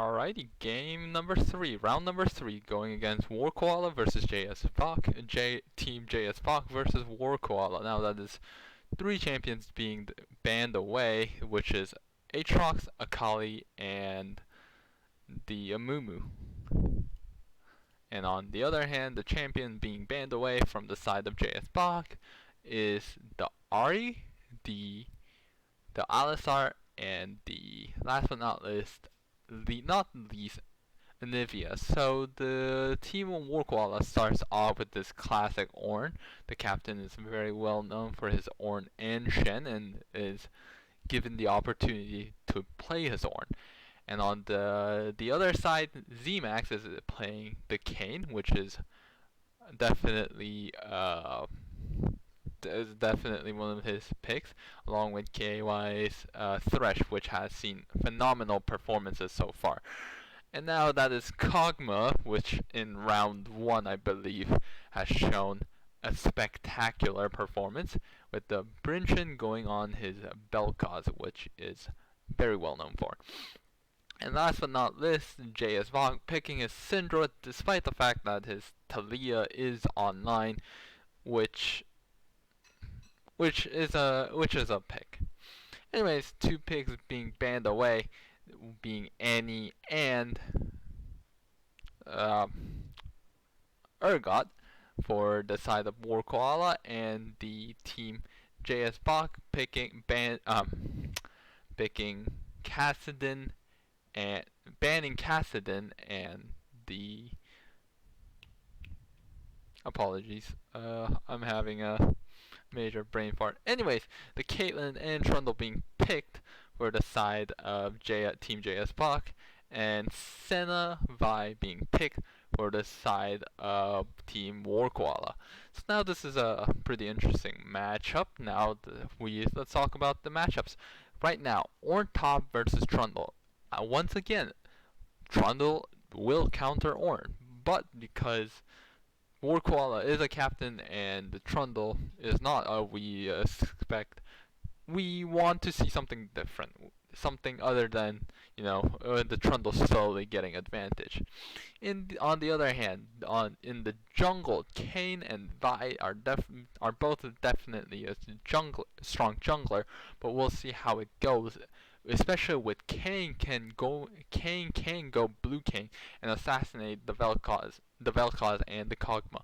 Alrighty, game number 3, round number 3, going against War Koala versus JS Bach, Team JS Bach versus War Koala. Now that is 3 champions being banned away, which is Aatrox, Akali, and the Amumu. And on the other hand, the champion being banned away from the side of JS Bach is the Ari, the Alistar, and the last but not least, Anivia. So the team of War Koala starts off with this classic Ornn. The captain is very well known for his Ornn and Shen, and is given the opportunity to play his Ornn. And on the other side, Xemacs is playing the Kayn, which is definitely one of his picks, along with KY's Thresh, which has seen phenomenal performances so far. And now that is Kog'Maw, which in round 1, I believe, has shown a spectacular performance, with the Brinchin going on his Bel'Koz, which is very well known for. And last but not least, JS Vaughn picking his Syndra, despite the fact that his Talia is online, which is a pick. Anyways, 2 picks being banned away, being Annie and Urgot for the side of War Koala, and the team JS Bach picking Kassadin and banning Kassadin and the apologies. I'm having a major brain fart. Anyways, the Caitlyn and Trundle being picked for the side of Team JS Bach, and Senna Vi being picked for the side of Team War Koala. So now this is a pretty interesting matchup. Now let's talk about the matchups. Right now, Ornn top versus Trundle. Once again, Trundle will counter Ornn, but because War Koala is a captain and the Trundle is not, we want to see something different, something other than the Trundle slowly getting advantage. On the other hand, in the jungle, Kayn and Vi are both definitely a strong jungler, but we'll see how it goes. Especially with Kayn can go Blue Kayn and assassinate the Vel'Koz and the Kog'Maw.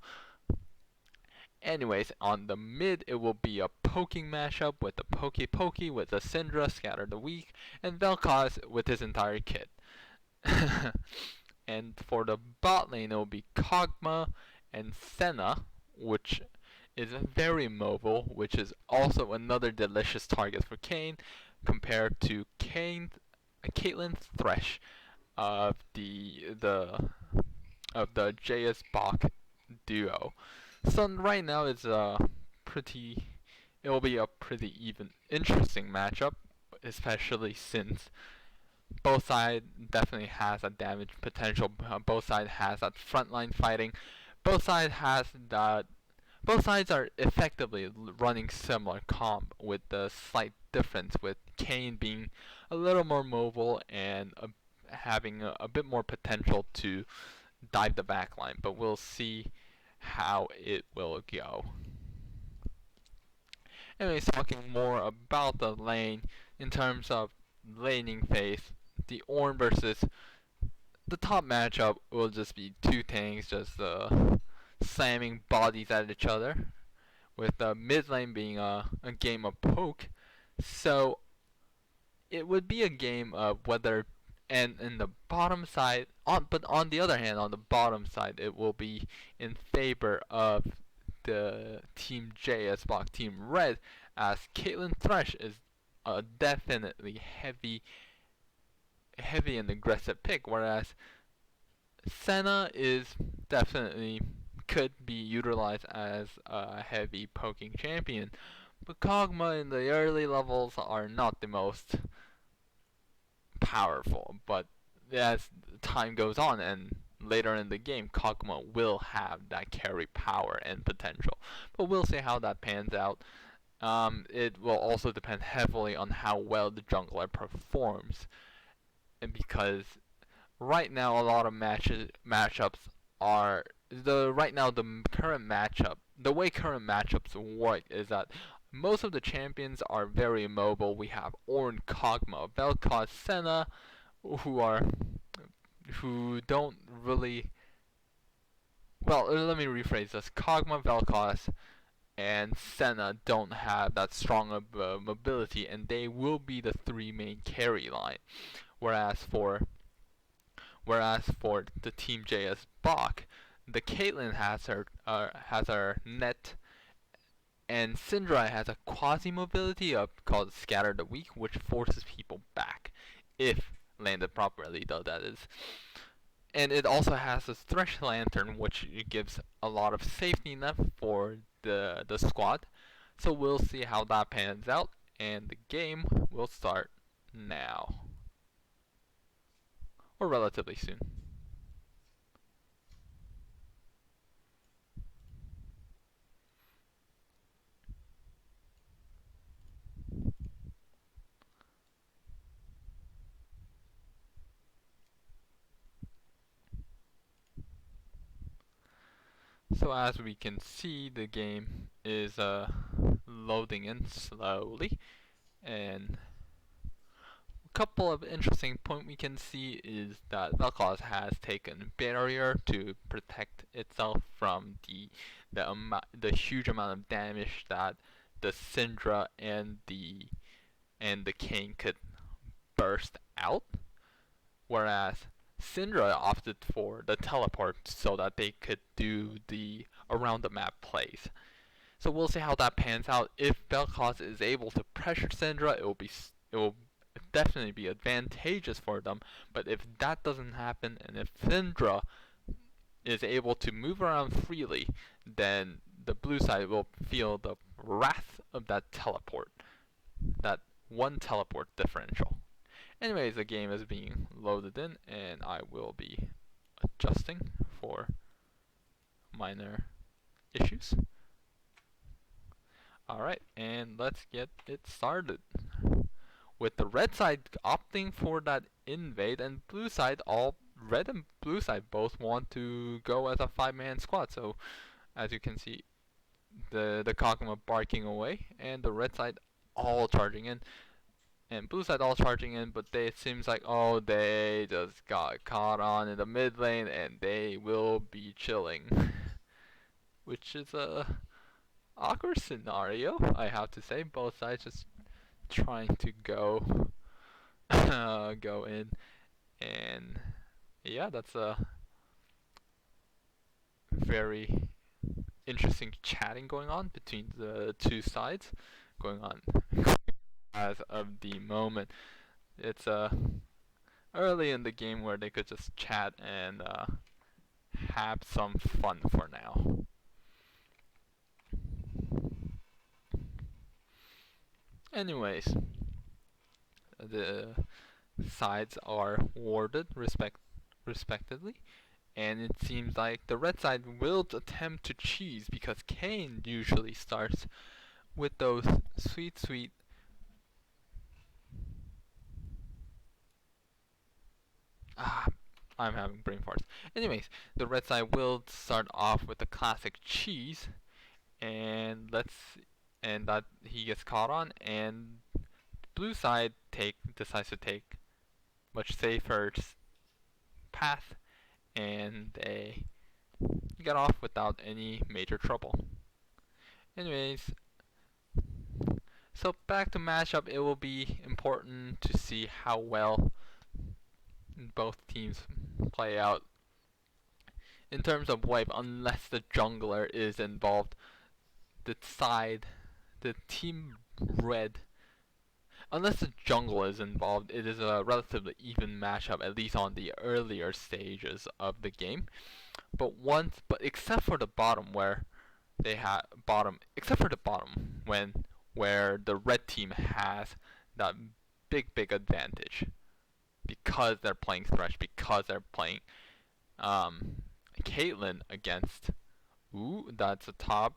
Anyways, on the mid, it will be a poking mashup with the Pokey with the Syndra, Scatter the Weak, and Vel'Koz with his entire kit. And for the bot lane, it will be Kog'Maw and Senna, which is very mobile, which is also another delicious target for Kayn, compared to Caitlyn's Thresh of the JS Bach duo. So right now it will be a pretty even interesting matchup, especially since both sides definitely has a damage potential. Both sides has that frontline fighting. Both sides are effectively running similar comp, with the slight difference with Kayn being a little more mobile and having a bit more potential to dive the backline. But we'll see how it will go. Anyways, talking more about the lane in terms of laning phase, the Ornn versus the top matchup will just be 2 tanks just slamming bodies at each other, with the mid lane being a game of poke. So it would be a game of whether, and in the bottom side, but on the other hand, on the bottom side, it will be in favor of the Team JS Bach, Team Red, as Caitlyn Thresh is a definitely heavy and aggressive pick, whereas Senna is definitely could be utilized as a heavy poking champion. But Kog'Maw in the early levels are not the most powerful, but as time goes on and later in the game, Kog'Maw will have that carry power and potential. But we'll see how that pans out. It will also depend heavily on how well the jungler performs, and because right now a lot of matchups are the right now the current matchup. The way current matchups work is that most of the champions are very mobile. We have Ornn, Kog'Maw, Vel'Koz, Senna, who are who don't really. Well, let me rephrase this. Kog'Maw, Vel'Koz, and Senna don't have that strong of mobility, and they will be the three main carry line. Whereas for the Team JS Bach, the Caitlyn has her net, and Syndra has a quasi mobility of called Scatter the Weak, which forces people back, if landed properly, though that is. And it also has a Thresh Lantern, which gives a lot of safety net for the squad. So we'll see how that pans out, and the game will start now, or relatively soon. So as we can see, the game is loading in slowly, and a couple of interesting point we can see is that Vel'Koz has taken barrier to protect itself from the huge amount of damage that the Syndra and the Kayn could burst out, whereas Syndra opted for the teleport so that they could do the around the map plays. So we'll see how that pans out. If Vel'Koz is able to pressure Syndra, it will definitely be advantageous for them. But if that doesn't happen, and if Syndra is able to move around freely, then the blue side will feel the wrath of that teleport, that one teleport differential. Anyways, the game is being loaded in, and I will be adjusting for minor issues. Alright, and let's get it started. With the red side opting for that invade, and blue side, all red and blue side both want to go as a 5-man squad. So as you can see, the Kog'Maw barking away, and the red side all charging in, and blue side all charging in. But it seems like, oh, they just got caught on in the mid lane, and they will be chilling, which is a awkward scenario, I have to say. Both sides just trying to go go in, and yeah, that's a very interesting chatting going on between the two sides going on as of the moment. It's early in the game where they could just chat and have some fun for now. Anyways, the sides are warded respectively, and it seems like the red side will attempt to cheese because Kayn usually starts with those sweet. Ah, I'm having brain farts. Anyways, the red side will start off with the classic cheese, and that he gets caught on, and blue side decides to take much safer path, and they get off without any major trouble. Anyways, so back to matchup, it will be important to see how well both teams play out in terms of wave. Unless the jungler is involved, the team red, unless the jungle is involved, it is a relatively even matchup, at least on the earlier stages of the game. But except for the bottom where except for the bottom where the red team has that big advantage because they're playing Thresh, because they're playing Caitlyn against. Ooh, that's a top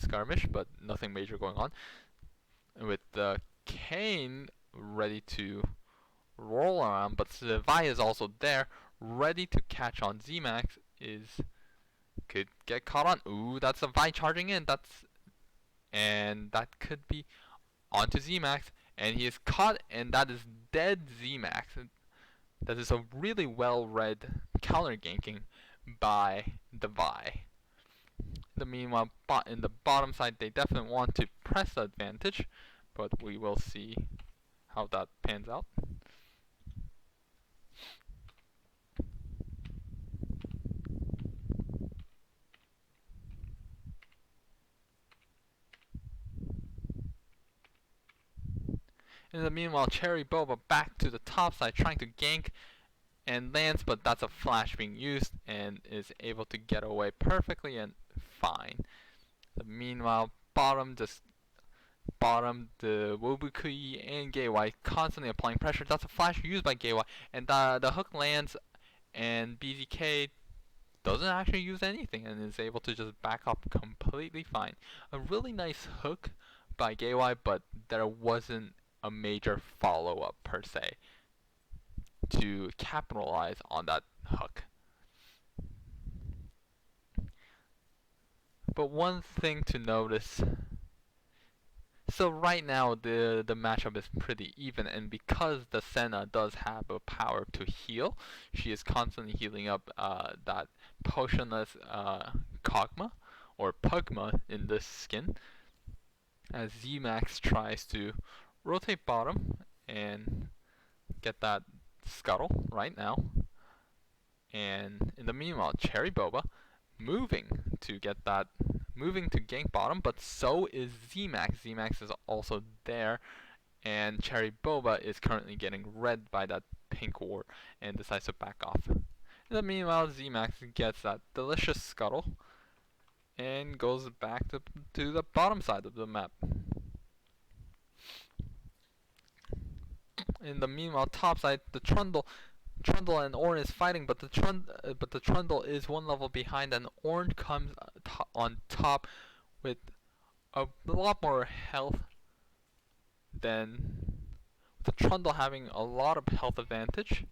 skirmish, but nothing major going on. With the Kayn ready to roll around, but Vi is also there, ready to catch on. Xemacs could get caught on. Ooh, that's a Vi charging in. And that could be onto Xemacs, and he is caught, and that is dead Xemacs. That is a really well-read counter ganking by the Vi. Meanwhile, in the bottom side, they definitely want to press the advantage, but we will see how that pans out. In the meanwhile, Cherry Boba back to the top side, trying to gank and lands, but that's a flash being used and is able to get away perfectly and fine. Meanwhile, bottom, the Wobukui and Gaywai constantly applying pressure. That's a flash used by Gaywai, and the hook lands, and BZK doesn't actually use anything and is able to just back up completely fine. A really nice hook by Gaywai, but there wasn't a major follow-up per se to capitalize on that hook. But one thing to notice, so right now the matchup is pretty even, and because the Senna does have a power to heal, she is constantly healing up that potionless Kog'Maw or Pugma in this skin, as Xemacs tries to rotate bottom and get that scuttle right now. And in the meanwhile, Cherry Boba moving to gank bottom, but so is Xemacs. Xemacs is also there, and Cherry Boba is currently getting read by that pink ward and decides to back off. In the meanwhile, Xemacs gets that delicious scuttle and goes back to the bottom side of the map. In the meanwhile, top side, the Trundle and Orange is fighting, but the Trundle is one level behind, and Orange comes on top with a lot more health than the Trundle, having a lot of health advantage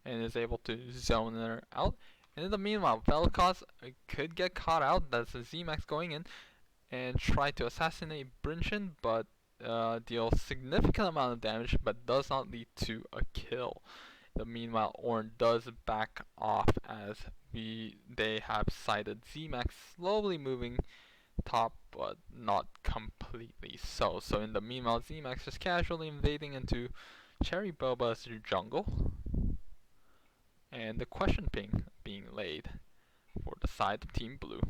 and is able to zone her out. And in the meanwhile, Vel'Koz could get caught out. That's a Xemacs going in and try to assassinate Brinshin, but deals significant amount of damage, but does not lead to a kill. Meanwhile, Ornn does back off as they have sighted Xemacs slowly moving top, but not completely so. So in the meanwhile, Xemacs just casually invading into Cherry Boba's jungle, and the question ping being laid for the side of Team Blue.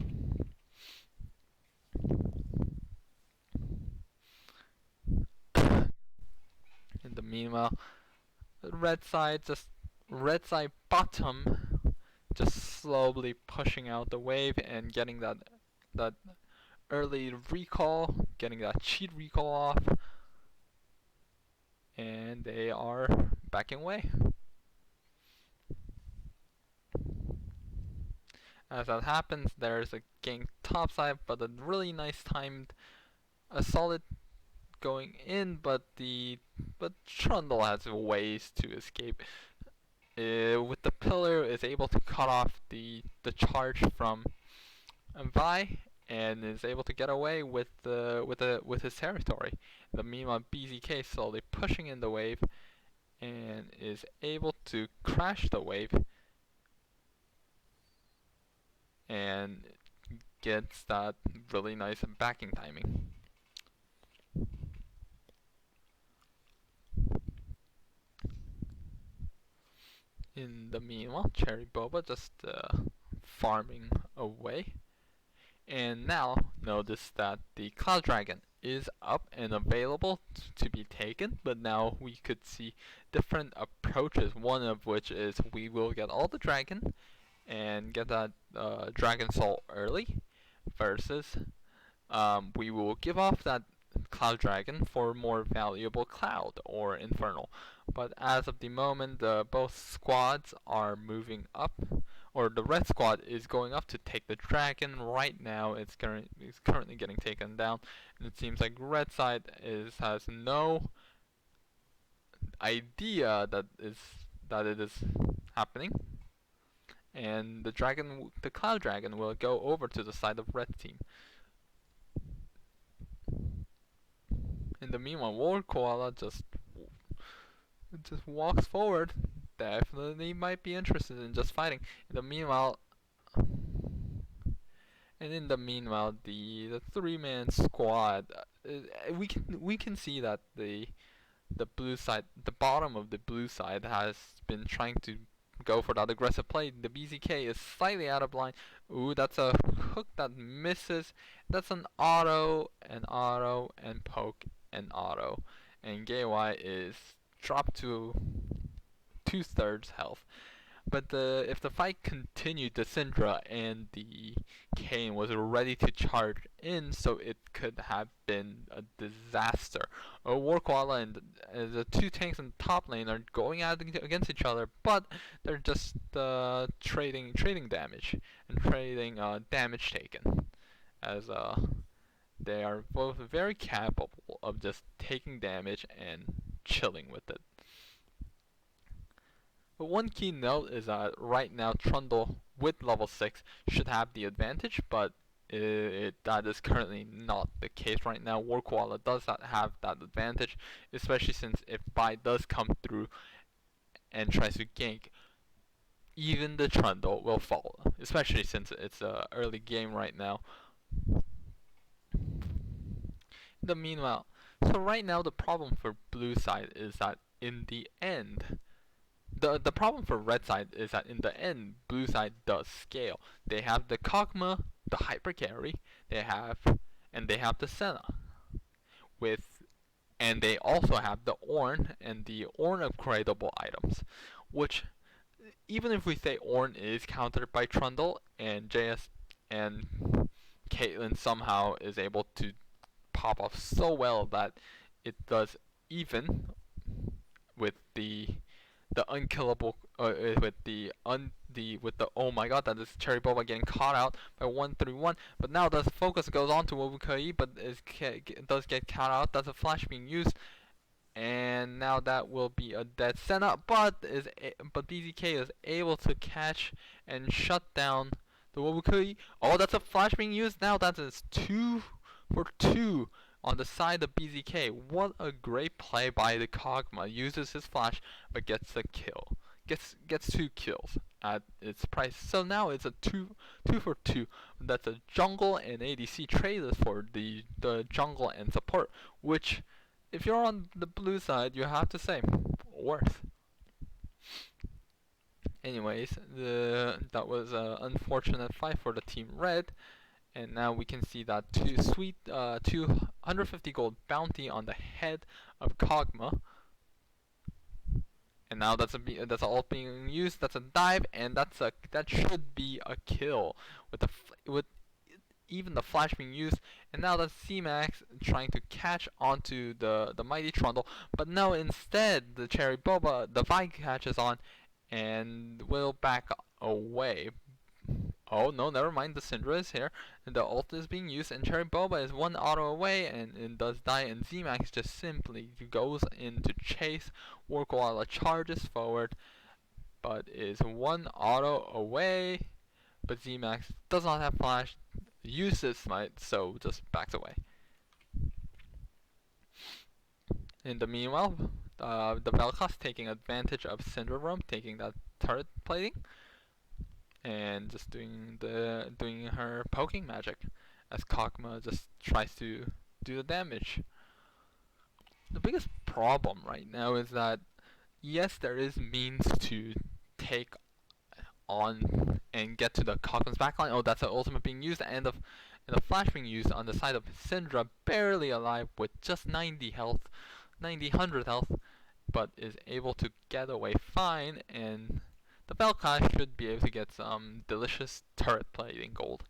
In the meanwhile, red side bottom just slowly pushing out the wave and getting that early recall, getting that cheat recall off, and they are backing away. As that happens, there's a gank topside, but a really nice timed, a solid going in, but Trundle has ways to escape. With the pillar, is able to cut off the charge from Vi, and is able to get away with his territory. Meanwhile, BZK slowly pushing in the wave and is able to crash the wave and gets that really nice backing timing. In the meanwhile, Cherry Boba just farming away. And now, notice that the Cloud Dragon is up and available to be taken, but now we could see different approaches, one of which is we will get all the dragon and get that Dragon Soul early, versus we will give off that Cloud Dragon for more valuable Cloud or Infernal. But as of the moment, both squads are moving up, or the red squad is going up to take the dragon. Right now, it's currently getting taken down, and it seems like red side has no idea that it is happening, and the Cloud Dragon will go over to the side of red team. In the meanwhile, War Koala just walks forward. Definitely might be interested in just fighting. In the meanwhile, the three-man squad, we can see that the blue side, the bottom of the blue side has been trying to go for that aggressive play. The BZK is slightly out of line. Ooh, that's a hook that misses. That's an auto, and poke, and auto. And Gaywai is dropped to 2/3 health. But if the fight continued, the Syndra and the Kayn was ready to charge in, so it could have been a disaster. War Koala and the two tanks in the top lane are going out against each other, but they're just trading damage and trading damage taken, as they are both very capable of just taking damage and chilling with it. But one key note is that right now Trundle with level 6 should have the advantage, but that is currently not the case right now. War Koala does not have that advantage, especially since if Bai does come through and tries to gank, even the Trundle will fall, especially since it's a early game right now. The meanwhile, so right now the problem for blue side is that in the end, the problem for red side is that in the end, blue side does scale. They have the Kog'Maw, the Hyper Carry, they have the Senna with, and they also have the Ornn and the Ornn upgradable items, which even if we say Ornn is countered by Trundle and JS and Caitlyn somehow is able to pop off so well that it does even with the unkillable with the oh my god, that is Cherry Boba getting caught out by 131. But now the focus goes on to Wobukai, but does get caught out. That's a flash being used, and now that will be a dead Senna. But BZK is able to catch and shut down the Wobukai. Oh, that's a flash being used. Now that is 2 for 2 on the side of BZK. What a great play by the Kog'Maw. Uses his flash, but gets a kill. Gets 2 kills at its price. So now it's a 2 for 2. That's a jungle and ADC traders for the jungle and support, which if you're on the blue side, you have to say worth. Anyways, that was an unfortunate fight for the team red. And now we can see that 250 gold bounty on the head of Kog'Maw. And now that's all being used. That's a dive, and that should be a kill with even the flash being used. And now that's Xemacs trying to catch onto the mighty Trundle, but no, instead the Cherry Boba, the Vi catches on and will back away. Oh no, never mind, the Syndra is here, and the ult is being used, and Cherry Boba is 1 auto away, and it does die, and Xemacs just simply goes in to chase. War Koala charges forward, but is 1 auto away, but Xemacs does not have flash, uses smite, so just backs away. In the meanwhile, the Vel'Koz taking advantage of Syndra roam, taking that turret plating, and just doing her poking magic as Kog'Maw just tries to do the damage. The biggest problem right now is that yes, there is means to take on and get to the Kog'Maw's backline. Oh, that's the ultimate being used, and the flash being used on the side of Syndra, barely alive with just 90 health, 100 health, but is able to get away fine, and the Vel'Koz should be able to get some delicious turret plating gold.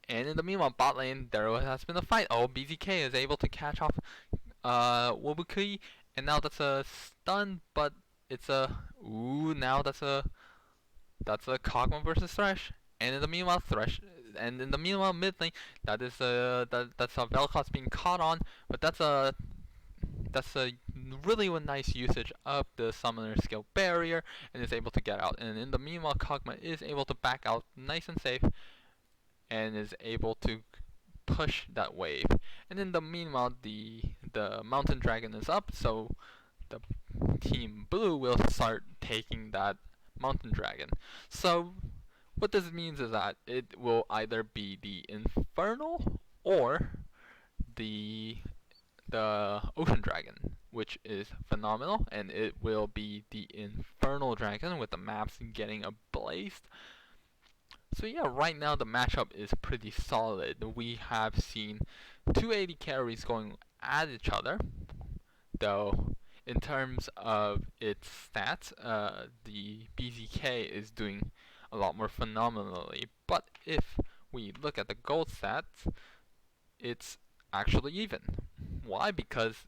And in the meanwhile, bot lane, there has been a fight. Oh, BZK is able to catch off Wobukai, and now that's a stun, but it's a now that's a Kog'Maw versus Thresh. And in the meanwhile, mid lane, that's a Vel'Koz being caught on, but that's a really nice usage of the summoner skill barrier and is able to get out. And in the meanwhile, Kog'Maw is able to back out nice and safe and is able to push that wave. And in the meanwhile, the mountain dragon is up, so the team blue will start taking that mountain dragon. So what this means is that it will either be the infernal or the ocean dragon, which is phenomenal, and it will be the infernal dragon with the maps getting ablazed. So yeah, right now the matchup is pretty solid. We have seen 280 carries going at each other, though in terms of its stats, the BZK is doing a lot more phenomenally. But if we look at the gold stats, it's actually even. Why? Because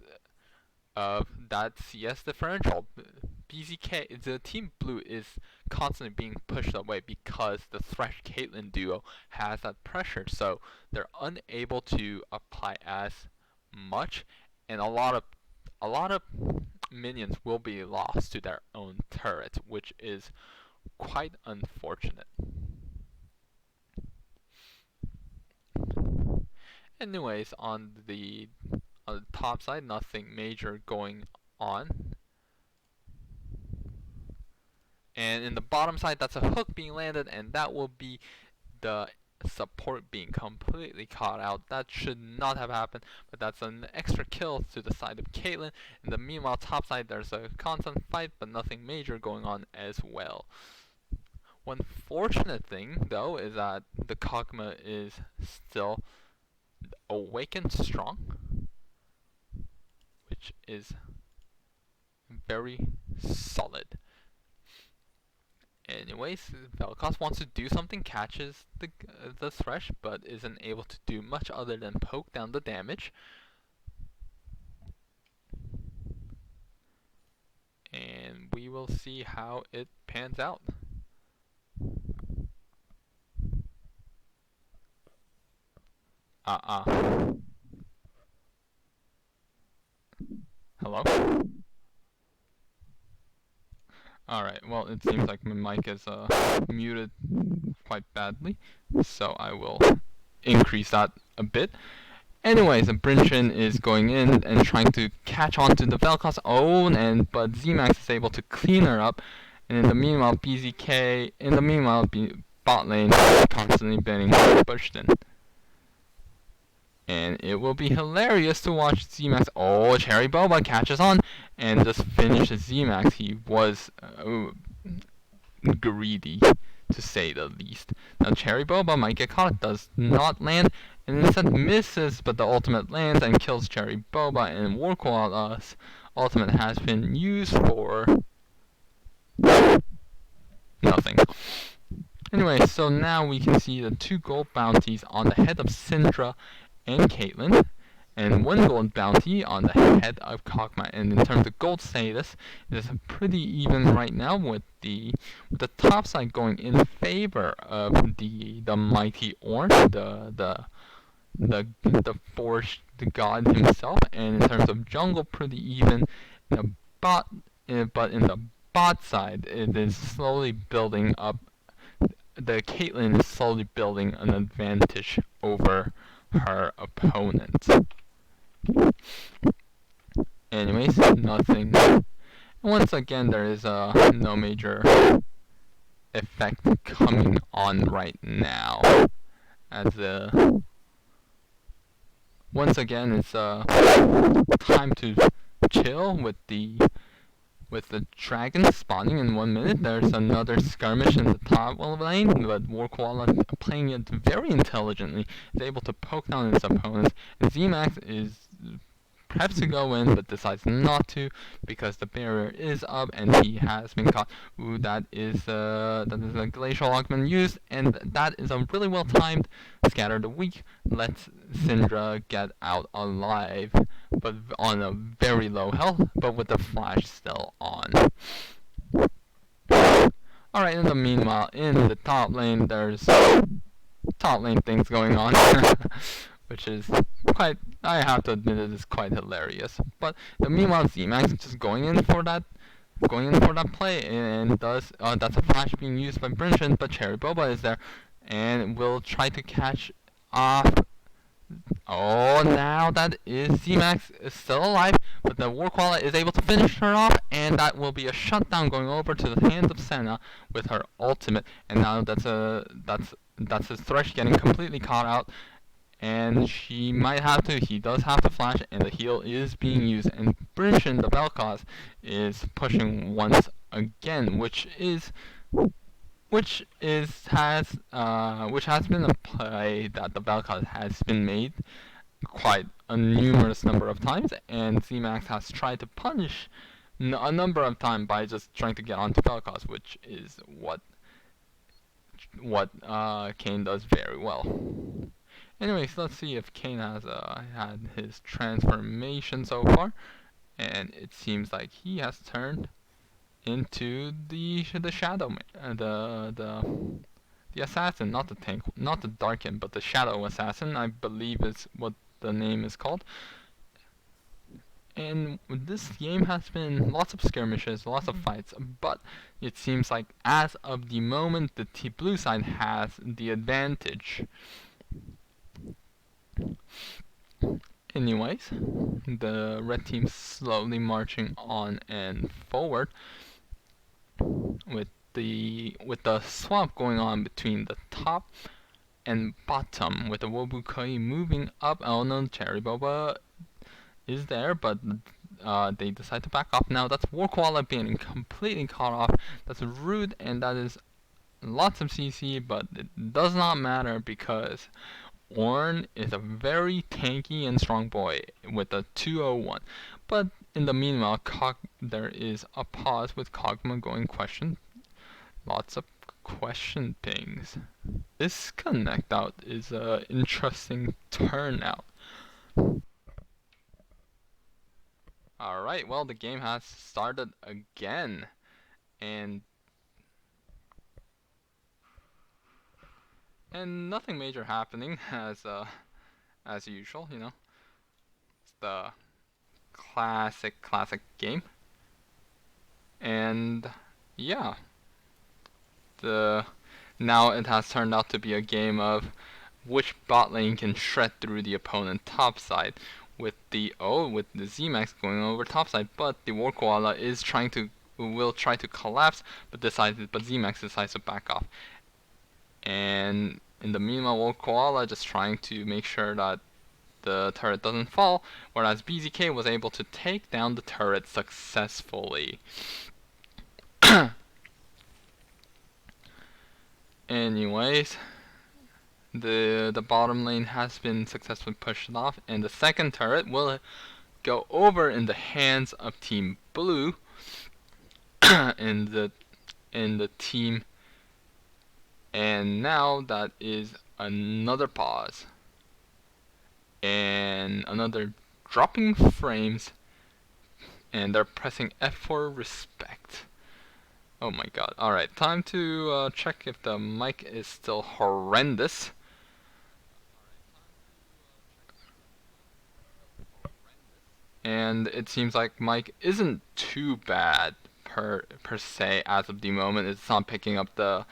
of that CS differential. BZK, the team blue is constantly being pushed away because the Thresh Caitlyn duo has that pressure, so they're unable to apply as much, and a lot of minions will be lost to their own turrets, which is quite unfortunate. Anyways, on the top side, nothing major going on. And in the bottom side, that's a hook being landed, and that will be the support being completely caught out. That should not have happened, but that's an extra kill to the side of Caitlyn. In the meanwhile, top side, there's a constant fight, but nothing major going on as well. One fortunate thing, though, is that the Kog'Maw is still awake and strong, which is very solid. Anyways, Vel'Koz wants to do something, catches the Thresh, but isn't able to do much other than poke down the damage. And we will see how it pans out. Hello? Alright, well, it seems like my mic is muted quite badly, so I will increase that a bit. Anyways, Brinshin is going in and trying to catch on to the Vel'Koz but Xemacs is able to clean her up, and in the meanwhile, bot lane constantly getting pushed in. And it will be hilarious to watch Xemacs. Oh, Cherry Boba catches on and just finishes Xemacs. He was greedy, to say the least. Now, Cherry Boba might get caught, does not land, and instead misses, but the ultimate lands and kills Cherry Boba, and War Koala's ultimate has been used for nothing. Anyway, so now we can see the 2 gold bounties on the head of Syndra and Caitlyn, and 1 gold bounty on the head of Kog'Maw. And in terms of gold status, it is pretty even right now, with the top side going in favor of the mighty Ornn, the forged god himself. And in terms of jungle, pretty even. But in the bot side, it is slowly building up. The Caitlyn is slowly building an advantage over her opponent. Anyways, nothing. Once again, there is no major effect coming on right now, as once again it's time to chill with the dragon spawning in 1 minute. There's another skirmish in the top lane, but War Koala, playing it very intelligently, is able to poke down its opponents, and Xemacs is preps to go in, but decides not to because the barrier is up and he has been caught. Ooh, that is a glacial augment used, and that is a really well timed scatter the weak. Lets Syndra get out alive, but on a very low health, but with the flash still on. Alright, in the meanwhile, in the top lane, there's top lane things going on, which is quite I have to admit it is quite hilarious. But meanwhile, Xemacs just going in for that play, and does that's a flash being used by Brinshin, but Cherry Boba is there, and will try to catch off. Oh, now that is Xemacs is still alive, but the War Koala is able to finish her off, and that will be a shutdown going over to the hands of Senna with her ultimate, and now that's his Thresh getting completely caught out, and he does have to flash, and the heal is being used, and Brinshin, the Vel'Koz, is pushing once again, which has been a play that the Vel'Koz has been made quite a numerous number of times, and Xemacs has tried to punish a number of times by just trying to get onto Vel'Koz, which is what Kane does very well. Anyways, let's see if Kane has had his transformation so far, and it seems like he has turned into the shadow the assassin, not the tank, not the darken, but the shadow assassin, I believe is what the name is called. And this game has been lots of skirmishes, lots of fights, but it seems like as of the moment the blue side has the advantage. Anyways, the red team slowly marching on and forward with the swap going on between the top and bottom, with the Wobukoi moving up. Oh no, Cherry Boba is there, but they decide to back off. Now that's War Koala being completely caught off. That's rude, and that is lots of CC, but it does not matter because Ornn is a very tanky and strong boy with a 201. But in the meanwhile, there is a pause with Kog'Maw going question. Lots of question things. This connect out is a interesting turnout. Alright, well the game has started again. And nothing major happening as usual, you know. It's the classic game. And yeah. Now it has turned out to be a game of which bot lane can shred through the opponent top side with the Xemacs going over top side, but the War Koala will try to collapse, but Xemacs decides to back off. And in the meanwhile, War Koala just trying to make sure that the turret doesn't fall, whereas BZK was able to take down the turret successfully. Anyways, the bottom lane has been successfully pushed off, and the second turret will go over in the hands of Team Blue in the team. And now that is another pause and another dropping frames, and they're pressing F for respect. Oh my god. Alright, time to check if the mic is still horrendous. And it seems like mic isn't too bad per se as of the moment. It's not picking up the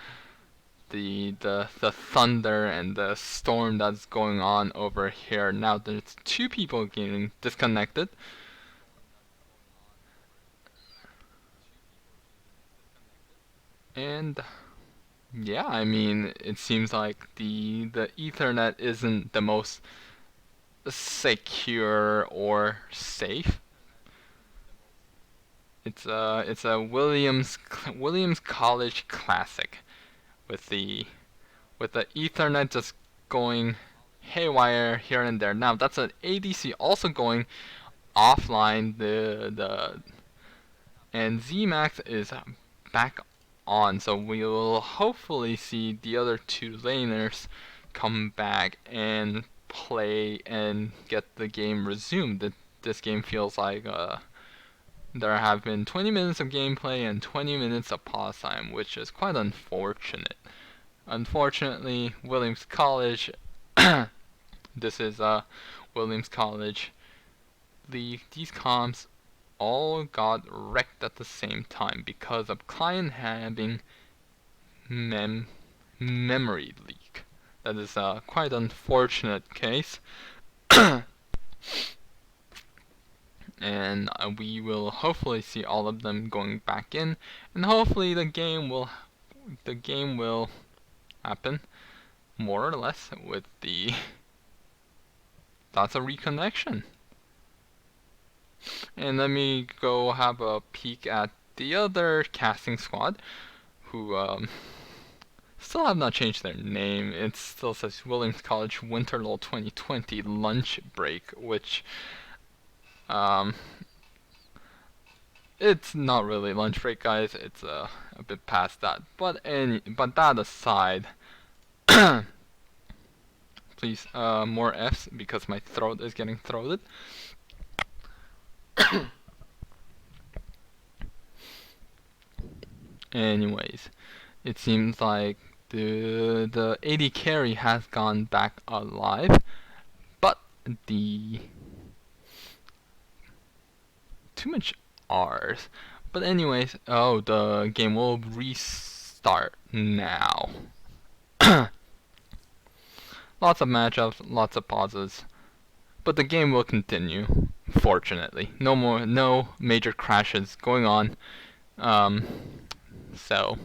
thunder and the storm that's going on over here. Now there's two people getting disconnected. And yeah, I mean, it seems like the Ethernet isn't the most secure or safe. It's a Williams College Classic with the Ethernet just going haywire here and there. Now that's an ADC also going offline. And Xemacs is back on, so we will hopefully see the other two laners come back and play and get the game resumed. This game feels like there have been 20 minutes of gameplay and 20 minutes of pause time, which is quite unfortunate. Unfortunately, Williams College, this is Williams College League, these comps all got wrecked at the same time because of client having memory leak. That is a quite unfortunate case. And we will hopefully see all of them going back in, and hopefully the game will happen more or less with the lots of reconnection. And let me go have a peek at the other casting squad, who still have not changed their name. It still says Williams College Winter LoL 2020 Lunch Break, which it's not really lunch break, guys. It's a bit past that. But that aside, please, more Fs because my throat is getting throated. Anyways, it seems like the AD carry has gone back alive, but the too much R's. But anyways, oh, the game will restart now. Lots of matchups, lots of pauses, but the game will continue. Fortunately, no major crashes going on. So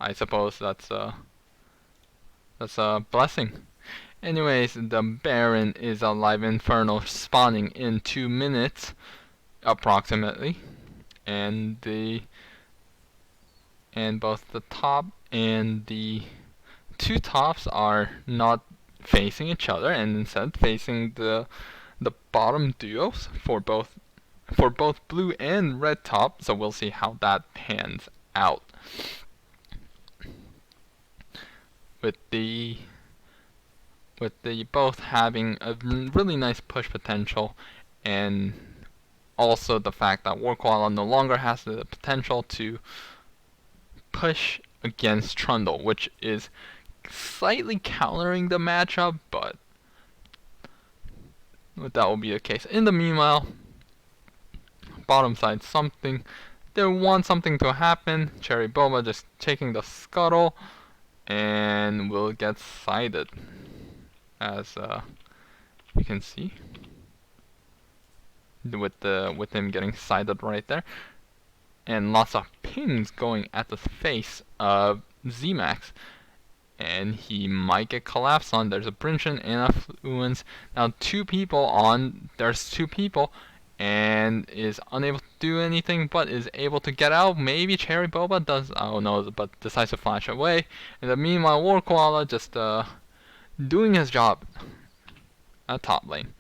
I suppose that's a blessing. Anyways, the Baron is a live Inferno spawning in 2 minutes, approximately, and both the top and the two tops are not facing each other, and instead facing the bottom duos for both blue and red top. So we'll see how that pans out. With the both having a really nice push potential, and also the fact that Koala no longer has the potential to push against Trundle, which is slightly countering the matchup, but that will be the case. In the meanwhile, bottom side, they want something to happen. Cherry Boba just taking the scuttle, and will get sided, as you can see, with him getting sided right there, and lots of pings going at the face of Xemacs, and he might get collapsed on. There's a Brinchin and a Fluence. Now there's two people, and is unable to do anything, but is able to get out. Maybe Cherry Boba does, oh no, but decides to flash away. And then meanwhile, Koala just doing his job at top lane.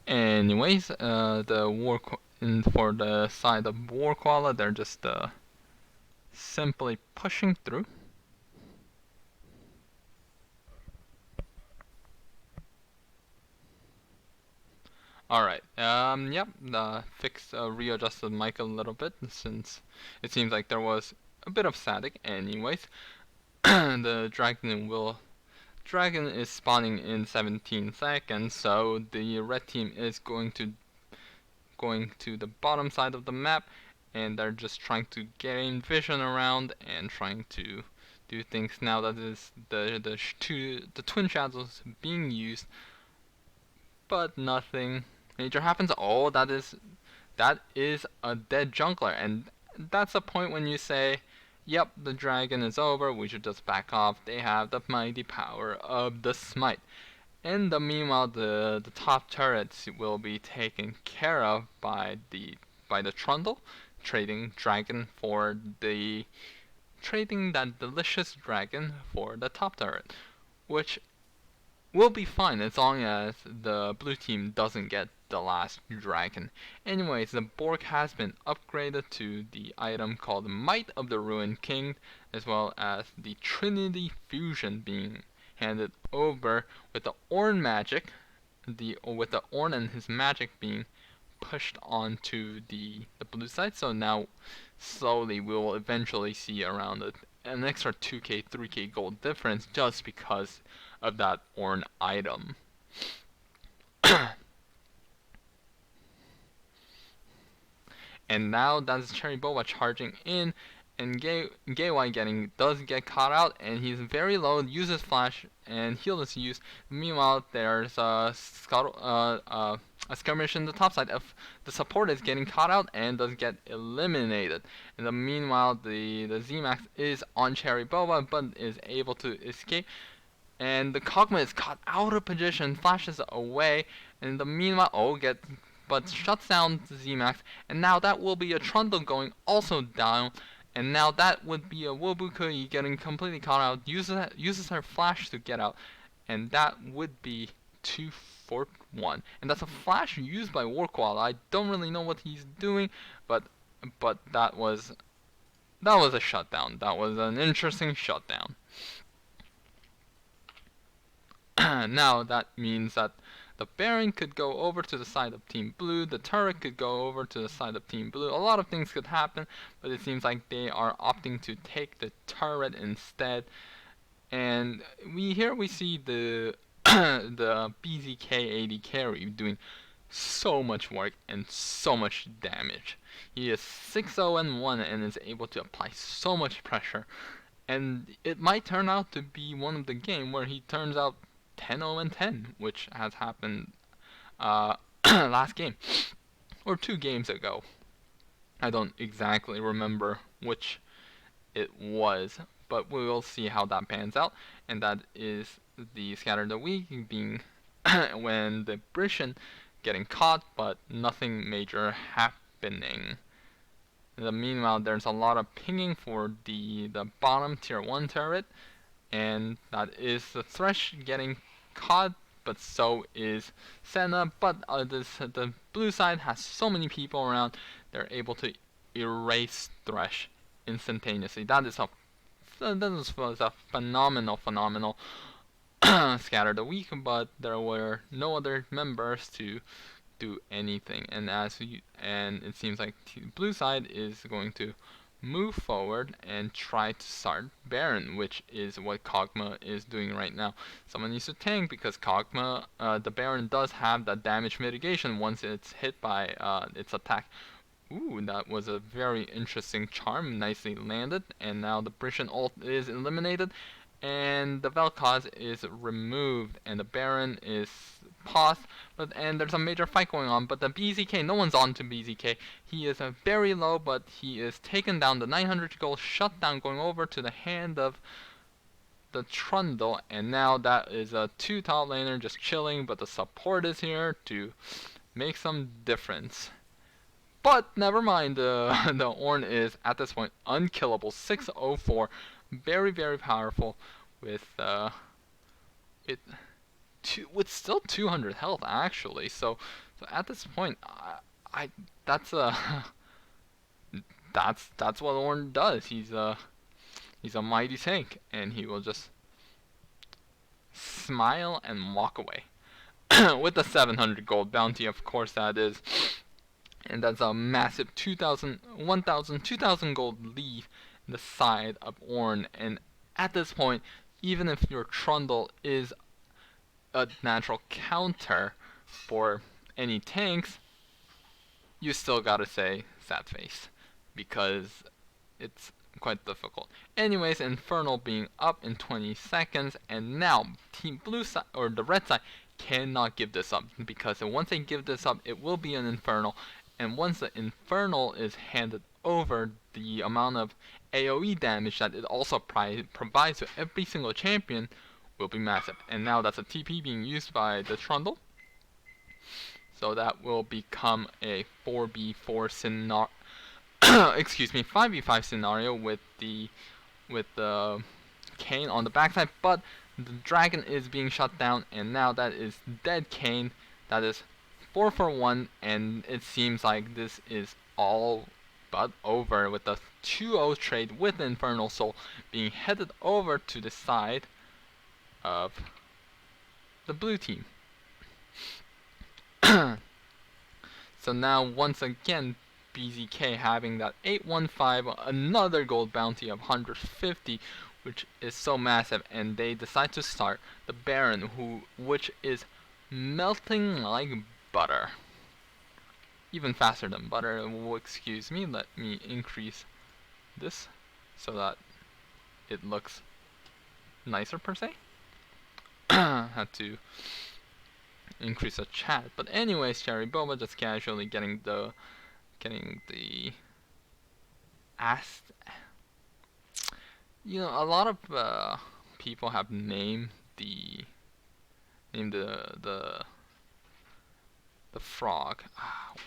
Anyways, for the side of Koala, they're just simply pushing through. Alright, yep, readjusted mic a little bit, since it seems like there was a bit of static. Anyways, the dragon is spawning in 17 seconds, so the red team is going to the bottom side of the map, and they're just trying to gain vision around and trying to do things. Now that is the twin shadows being used, but nothing major happens. Oh, that is a dead jungler, and that's a point when you say, yep, the dragon is over, we should just back off. They have the mighty power of the smite. In the meanwhile, the top turrets will be taken care of by the Trundle, trading that delicious dragon for the top turret, which will be fine as long as the blue team doesn't get the last dragon. Anyways, the Borg has been upgraded to the item called Might of the Ruined King, as well as the Trinity Fusion being handed over with the Ornn magic, with the Ornn and his magic being pushed onto the blue side. So now slowly we will eventually see around an extra 2k, 3k gold difference just because of that Ornn item. And now that's Cherry Boba charging in, and Gaywai does get caught out, and he's very low, uses flash, and heal is used. Meanwhile, there's a skirmish in the top side. If the support is getting caught out and does get eliminated. In the meanwhile, the Xemacs is on Cherry Boba, but is able to escape. And the Kog'Maw is caught out of position, flashes away, and in the meanwhile, but shuts down the Xemacs, and now that will be a Trundle going also down, and now that would be a Wobukui getting completely caught out, uses her flash to get out, and that would be 2 for 1. And that's a flash used by Koala. I don't really know what he's doing, but that was a shutdown. That was an interesting shutdown. Now that means that the Baron could go over to the side of Team Blue, the turret could go over to the side of Team Blue. A lot of things could happen, but it seems like they are opting to take the turret instead. And we see the the BZK AD carry doing so much work and so much damage. He is 6-0-1 and is able to apply so much pressure. And it might turn out to be one of the game where he turns out 10-0-10, which has happened last game or 2 games ago. I don't exactly remember which it was, but we will see how that pans out. And that is the Scatter the Weak being when the Brishan getting caught, but nothing major happening. Meanwhile, there's a lot of pinging for the bottom tier 1 turret, and that is the Thresh getting caught, but so is Senna. But the blue side has so many people around, they're able to erase Thresh instantaneously. That was a phenomenal Scatter the Weak, but there were no other members to do anything. And it seems like the blue side is going to move forward and try to start Baron, which is what Kog'Maw is doing right now. Someone needs to tank because Kog'Maw, the Baron does have that damage mitigation once it's hit by its attack. Ooh, that was a very interesting charm, nicely landed, and now the Brishan ult is eliminated, and the Vel'Koz is removed, and the Baron is paused, and there's a major fight going on, but the BZK, no one's on to BZK. He is very low, but he is taken down. The 900 gold shutdown going over to the hand of the Trundle, and now that is a 2 top laner just chilling, but the support is here to make some difference. But never mind, the Ornn is at this point unkillable, 604, very powerful with with still 200 health actually. So at this point, that's that's what Ornn does. He's a mighty tank, and he will just smile and walk away with the 700 gold bounty, of course that is. And that's a massive 2,000 gold lead in the side of Ornn. And at this point, even if your Trundle is a natural counter for any tanks, you still gotta say sad face, because it's quite difficult. Anyways, Infernal being up in 20 seconds, and now Team Blue side, or the red side, cannot give this up, because once they give this up, it will be an Infernal. And once the Infernal is handed over, the amount of AoE damage that it also provides to every single champion will be massive. And now that's a TP being used by the Trundle. So that will become a 4v4 scenario. Excuse me, 5v5 scenario with the Kayn on the backside, but the dragon is being shut down, and now that is dead Kayn. That is 4 for 1, and it seems like this is all but over with the 2-0 trade with Infernal Soul being headed over to the side of the blue team. So now once again, BZK having that 815, another gold bounty of 150, which is so massive, and they decide to start the Baron, which is melting like butter. Even faster than butter. Excuse me, let me increase this so that it looks nicer per se. Had to increase the chat. But anyways, Cherry Boba just casually getting the asked. You know, a lot of people have named the frog.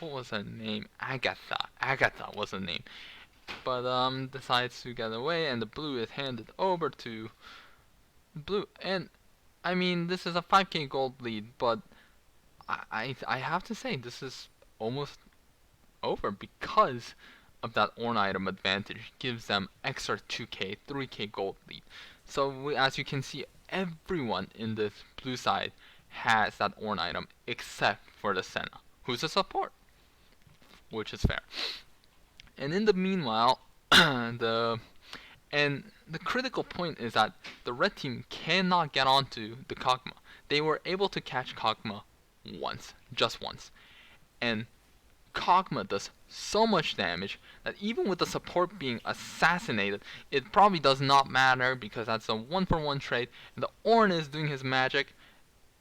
What was her name? Agatha. Agatha was the name. But decides to get away, and the blue is handed over to blue. And I mean, this is a 5k gold lead, but I have to say this is almost over because of that Orn item advantage. Gives them extra 2k, 3k gold lead. So as you can see, everyone in this blue side has that Orn item except for the Senna, who's a support, which is fair. And in the meanwhile, the critical point is that the red team cannot get onto the Kog'Maw. They were able to catch Kog'Maw once, just once, and Kog'Maw does so much damage that even with the support being assassinated, it probably does not matter because that's a 1-for-1 trade, and the Ornn is doing his magic,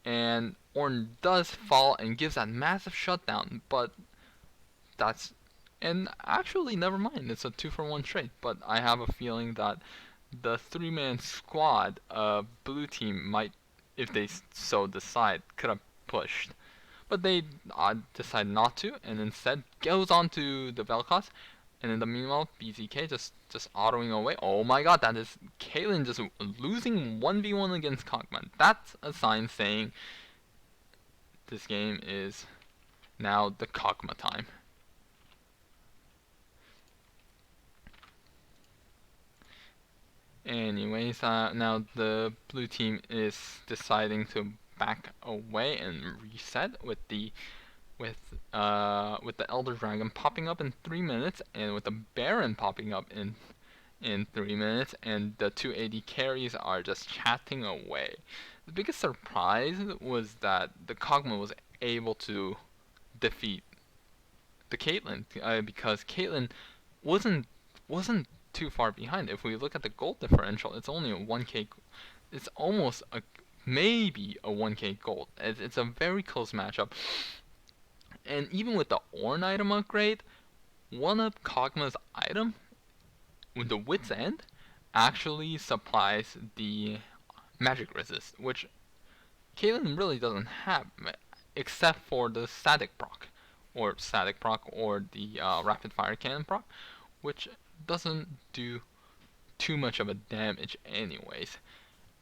and Ornn does fall and gives that massive shutdown, but that's... And actually, never mind, it's a 2-for-1 trade, but I have a feeling that the 3-man squad of blue team might, if they so decide, could have pushed. But they decide not to, and instead goes on to the Vel'Koz. And in the meanwhile, BZK just autoing away. Oh my god, that is Caitlyn just losing 1v1 against Kog'Maw. That's a sign saying this game is now the Kog'Maw time. Anyways, now the blue team is deciding to back away and reset with the Elder Dragon popping up in 3 minutes, and with the Baron popping up in 3 minutes, and the 280 carries are just chatting away. The biggest surprise was that the Kog'Maw was able to defeat the Caitlyn, because Caitlyn wasn't too far behind. If we look at the gold differential, it's only a 1k. It's almost maybe a 1k gold. It's a very close matchup. And even with the Ornn item upgrade, one of Kog'Maw's item, with the Wit's End, actually supplies the magic resist, which Caitlyn really doesn't have, except for the static proc, or the rapid fire cannon proc, which doesn't do too much of a damage anyways.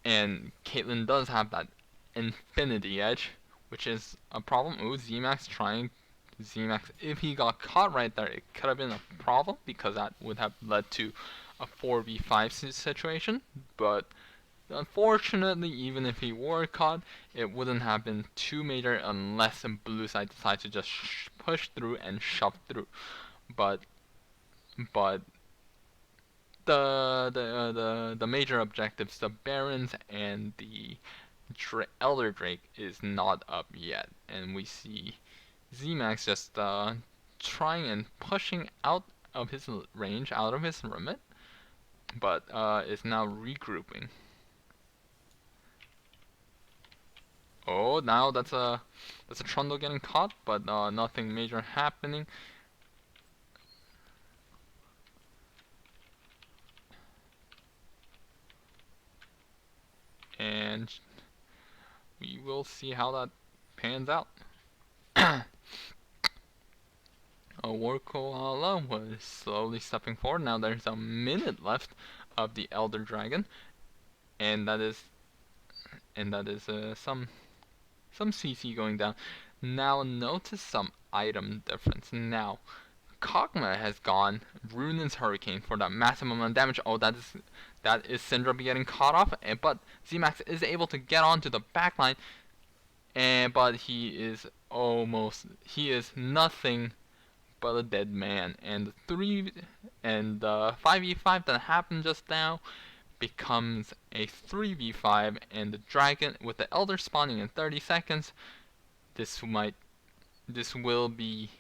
And Caitlyn does have that infinity edge, which is a problem. Ooh, Xemacs, if he got caught right there, it could have been a problem because that would have led to a 4v5 situation. But unfortunately, even if he were caught, it wouldn't have been too major unless the blue side decides to just push through and shove through. But the major objectives, the Barons and the Elder Drake, is not up yet, and we see Xemacs just trying and pushing out of his range, out of his limit, but is now regrouping. Oh, now that's a Trundle getting caught, but nothing major happening. And we will see how that pans out. Koala was slowly stepping forward. Now there's a minute left of the Elder Dragon, and that is some CC going down. Now notice some item difference. Now Kog'Maw has gone Runin's Hurricane for that massive amount of damage. Oh, that is Syndra getting caught off, but Xemacs is able to get onto the backline, but he is he is nothing but a dead man. And the 5v5 that happened just now becomes a 3v5, and the dragon with the elder spawning in 30 seconds. This will be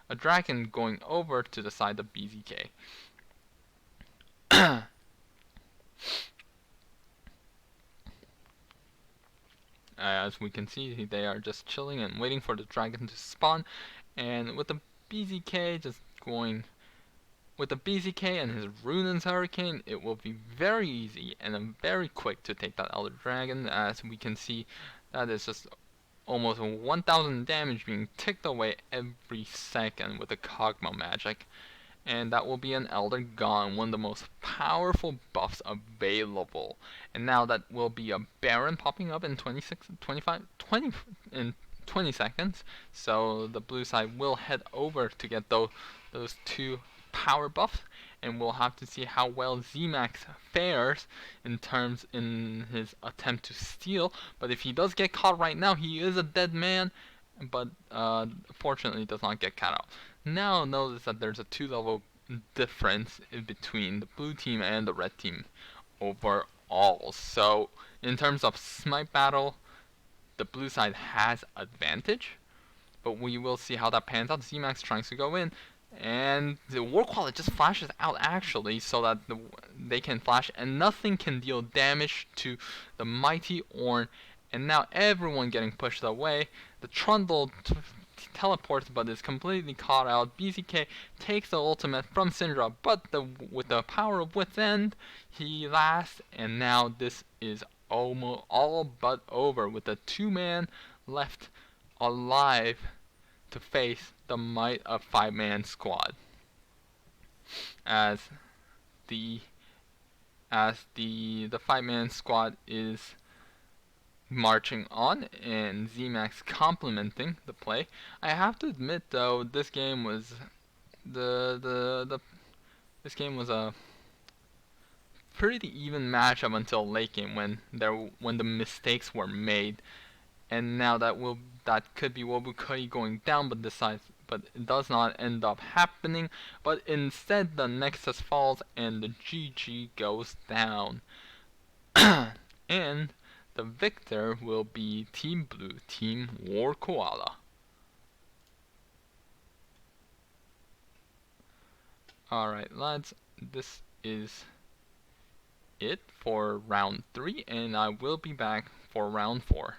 a dragon going over to the side of BZK. As we can see, they are just chilling and waiting for the dragon to spawn. And with the BZK and his Runan's Hurricane, it will be very easy and very quick to take that Elder Dragon. As we can see, that is just almost 1000 damage being ticked away every second with the Kog'Maw magic. And that will be an Elder gone, one of the most powerful buffs available. And now that will be a Baron popping up in 26, 25, 20 in 20 seconds. So the blue side will head over to get those two power buffs, and we'll have to see how well Xemacs fares in his attempt to steal. But if he does get caught right now, he is a dead man, but fortunately does not get caught out. Now notice that there's a 2-level difference in between the blue team and the red team overall. So in terms of smite battle, the blue side has advantage, but we will see how that pans out. Xemacs trying to go in, and the War Koala just flashes out actually, so that they can flash and nothing can deal damage to the mighty Ornn. And now everyone getting pushed away. The Trundle teleports but is completely caught out. BZK takes the ultimate from Syndra, but with the power of Wit's End, he lasts, and now this is almost all but over with the 2-man left alive to face the might of 5-man squad. As the 5-man squad is marching on, and Xemacs complementing the play. I have to admit though, this game was this game was a pretty even matchup until late game when the mistakes were made. And now that could be Wobukoi going down, but it does not end up happening. But instead, the Nexus falls and the GG goes down. And the victor will be Team Blue, Team War Koala. Alright lads, this is it for round 3, and I will be back for round 4.